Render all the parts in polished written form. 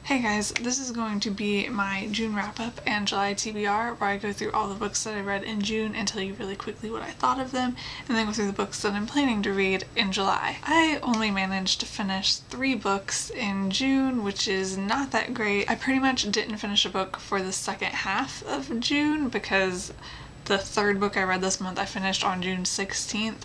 Hey guys, this is going to be my June wrap-up and July TBR, where I go through all the books that I read in June and tell you really quickly what I thought of them, and then go through the books that I'm planning to read in July. I only managed to finish 3 books in June, which is not that great. I pretty much didn't finish a book for the second half of June because the 3rd book I read this month I finished on June 16th.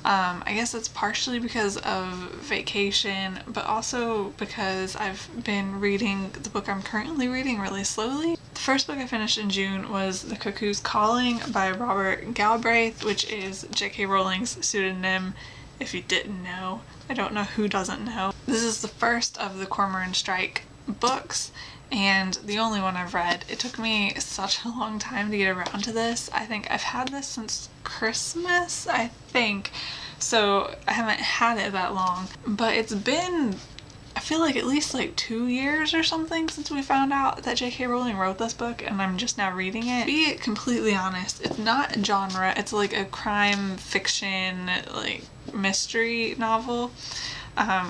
I guess it's partially because of vacation, but also because I've been reading the book I'm currently reading really slowly. The first book I finished in June was The Cuckoo's Calling by Robert Galbraith, which is J.K. Rowling's pseudonym, if you didn't know. I don't know who doesn't know. This is the first of the Cormoran Strike books, and the only one I've read. It took me such a long time to get around to this. I think I've had this since Christmas, I think, so I haven't had it that long, but it's been, I feel like, at least like 2 years or something since we found out that J.K. Rowling wrote this book, and I'm just now reading it. To be completely honest, it's not a genre, it's like a crime fiction, like mystery novel.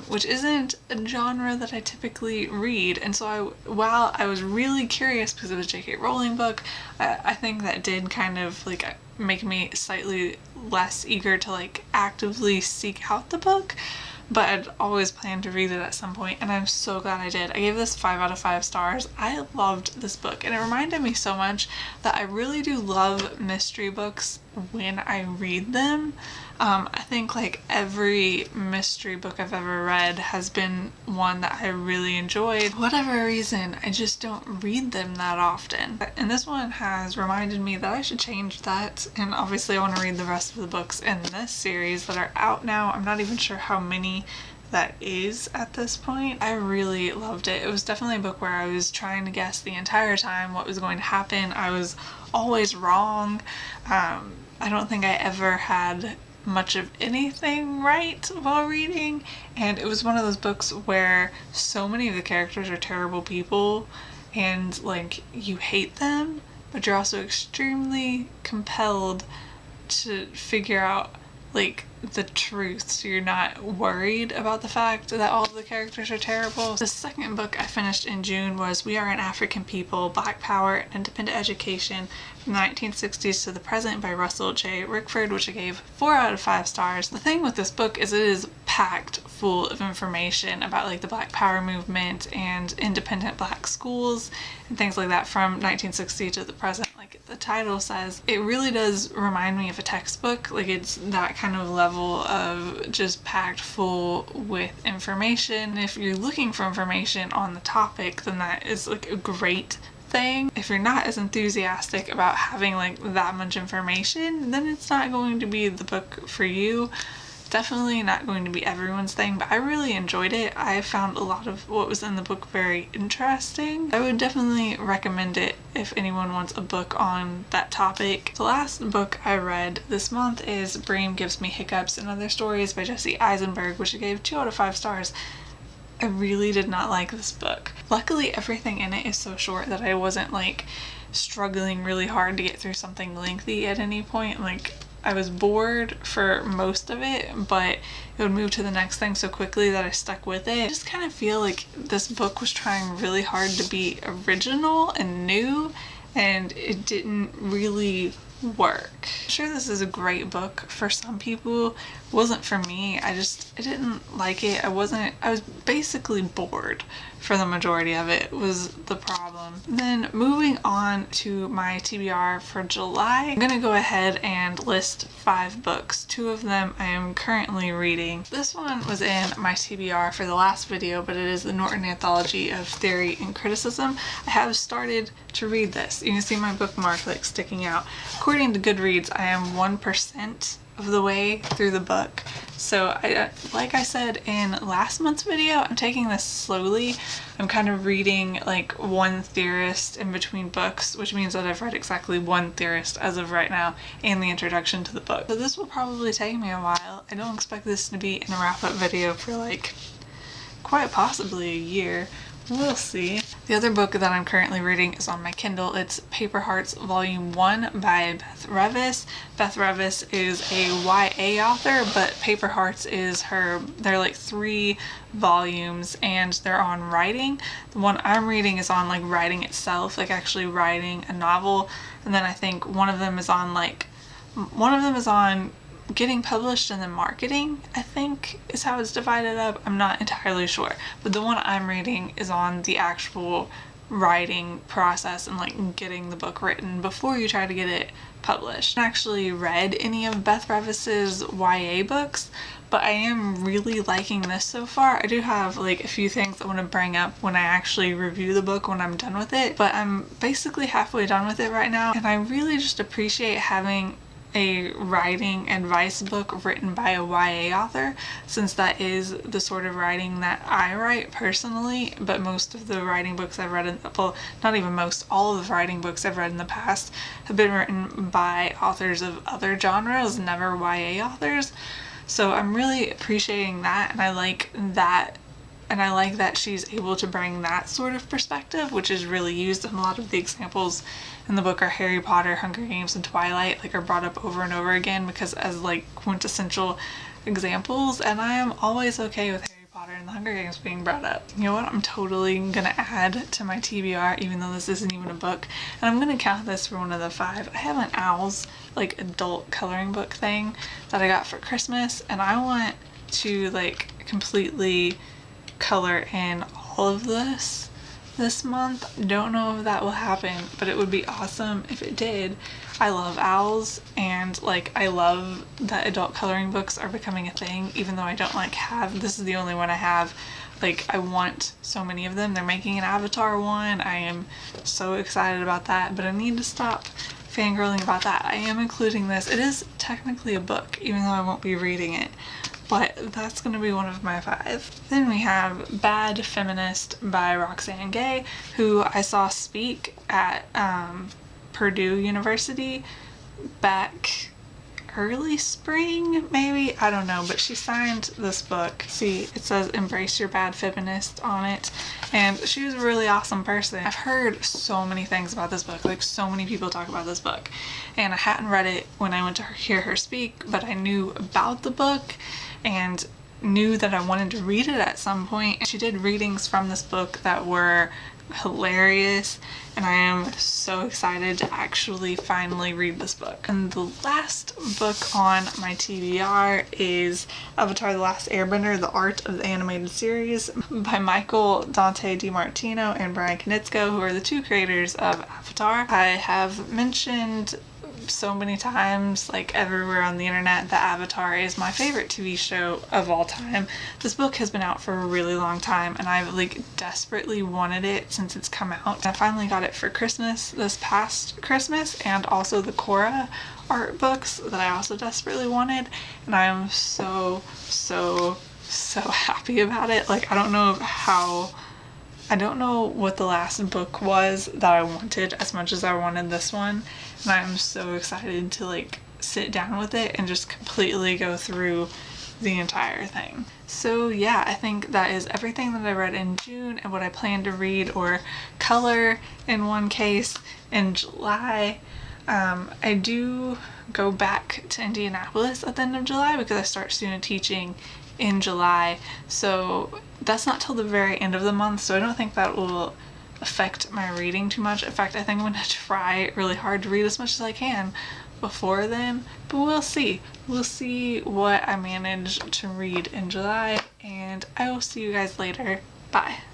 Which isn't a genre that I typically read, and so while I was really curious because it was a J.K. Rowling book, I think that did kind of like make me slightly less eager to like actively seek out the book, but I'd always planned to read it at some point, and I'm so glad I did. I gave this 5 out of 5 stars. I loved this book, and it reminded me so much that I really do love mystery books when I read them. I think like every mystery book I've ever read has been one that I really enjoyed. For whatever reason, I just don't read them that often. And this one has reminded me that I should change that, and obviously I want to read the rest of the books in this series that are out now. I'm not even sure how many that is at this point. I really loved it. It was definitely a book where I was trying to guess the entire time what was going to happen. I was always wrong. I don't think I ever had much of anything right while reading, and it was one of those books where so many of the characters are terrible people and like you hate them, but you're also extremely compelled to figure out like the truth, so you're not worried about the fact that all of the characters are terrible. The second book I finished in June was We Are an African People, Black Power and Independent Education from the 1960s to the Present by Russell J. Rickford, which I gave 4 out of 5 stars. The thing with this book is it is packed full of information about like the Black Power movement and independent black schools and things like that from 1960 to the present. Like the title says, it really does remind me of a textbook. Like it's that kind of level of just packed full with information. If you're looking for information on the topic, then that is like a great thing. If you're not as enthusiastic about having like that much information, then it's not going to be the book for you. Definitely not going to be everyone's thing, but I really enjoyed it. I found a lot of what was in the book very interesting. I would definitely recommend it if anyone wants a book on that topic. The last book I read this month is Bream Gives Me Hiccups and Other Stories by Jesse Eisenberg, which I gave 2 out of 5 stars. I really did not like this book. Luckily, everything in it is so short that I wasn't like struggling really hard to get through something lengthy at any point. Like, I was bored for most of it, but it would move to the next thing so quickly that I stuck with it. I just kind of feel like this book was trying really hard to be original and new, and it didn't really work. I'm sure this is a great book for some people. It wasn't for me. I didn't like it. I was basically bored for the majority of it, was the problem. Then moving on to my TBR for July, I'm gonna go ahead and list 5 books. 2 of them I am currently reading. This one was in my TBR for the last video, but it is the Norton Anthology of Theory and Criticism. I have started to read this. You can see my bookmark like sticking out. According to Goodreads, I am 1% of the way through the book. So like I said in last month's video, I'm taking this slowly. I'm kind of reading like one theorist in between books, which means that I've read exactly one theorist as of right now and the introduction to the book. So this will probably take me a while. I don't expect this to be in a wrap-up video for like quite possibly a year, We'll see. The other book that I'm currently reading is on my Kindle. It's Paper Hearts Volume 1 by Beth Revis. Beth Revis is a YA author, but Paper Hearts is they're like 3 volumes and they're on writing. The one I'm reading is on like writing itself, like actually writing a novel. And then I think one of them is on getting published and then marketing, I think is how it's divided up. I'm not entirely sure, but the one I'm reading is on the actual writing process and like getting the book written before you try to get it published. I haven't actually read any of Beth Revis's YA books, but I am really liking this so far. I do have like a few things I want to bring up when I actually review the book when I'm done with it, but I'm basically halfway done with it right now, and I really just appreciate having a writing advice book written by a YA author, since that is the sort of writing that I write personally. But most of the writing books I've read, well, not even most, all of the writing books I've read in the past have been written by authors of other genres, never YA authors. So I'm really appreciating that, and I like that. And I like that she's able to bring that sort of perspective, which is really used in a lot of the examples in the book are Harry Potter, Hunger Games, and Twilight, like are brought up over and over again because as like quintessential examples, and I am always okay with Harry Potter and the Hunger Games being brought up. You know what? I'm totally gonna add to my TBR, even though this isn't even a book, and I'm gonna count this for one of the 5. I have an Owls like adult coloring book thing that I got for Christmas, and I want to like completely color in all of this month. Don't know if that will happen, but it would be awesome if it did. I love owls, and like I love that adult coloring books are becoming a thing, even though I don't like this is the only one I have. Like I want so many of them. They're making an Avatar one. I am so excited about that, but I need to stop fangirling about that. I am including this. It is technically a book, even though I won't be reading it. But that's going to be one of my 5. Then we have Bad Feminist by Roxane Gay, who I saw speak at Purdue University back early spring, maybe? I don't know, but she signed this book. See, it says Embrace Your Bad Feminist on it, and she was a really awesome person. I've heard so many things about this book, like so many people talk about this book, and I hadn't read it when I went to hear her speak, but I knew about the book and knew that I wanted to read it at some point. And she did readings from this book that were hilarious, and I am so excited to actually finally read this book. And the last book on my TBR is Avatar: The Last Airbender, The Art of the Animated Series by Michael Dante DiMartino and Brian Konietzko, who are the 2 creators of Avatar. I have mentioned so many times, like everywhere on the internet, that Avatar is my favorite TV show of all time. This book has been out for a really long time, and I've like desperately wanted it since it's come out. I finally got it for Christmas this past Christmas, and also the Korra art books that I also desperately wanted, and I am so happy about it. Like I don't know what the last book was that I wanted as much as I wanted this one, and I'm so excited to like sit down with it and just completely go through the entire thing. So yeah, I think that is everything that I read in June and what I plan to read or color in one case in July. I do go back to Indianapolis at the end of July because I start student teaching in July, so that's not till the very end of the month, so I don't think that will affect my reading too much. In fact, I think I'm going to try really hard to read as much as I can before then, but we'll see. We'll see what I manage to read in July, and I will see you guys later. Bye.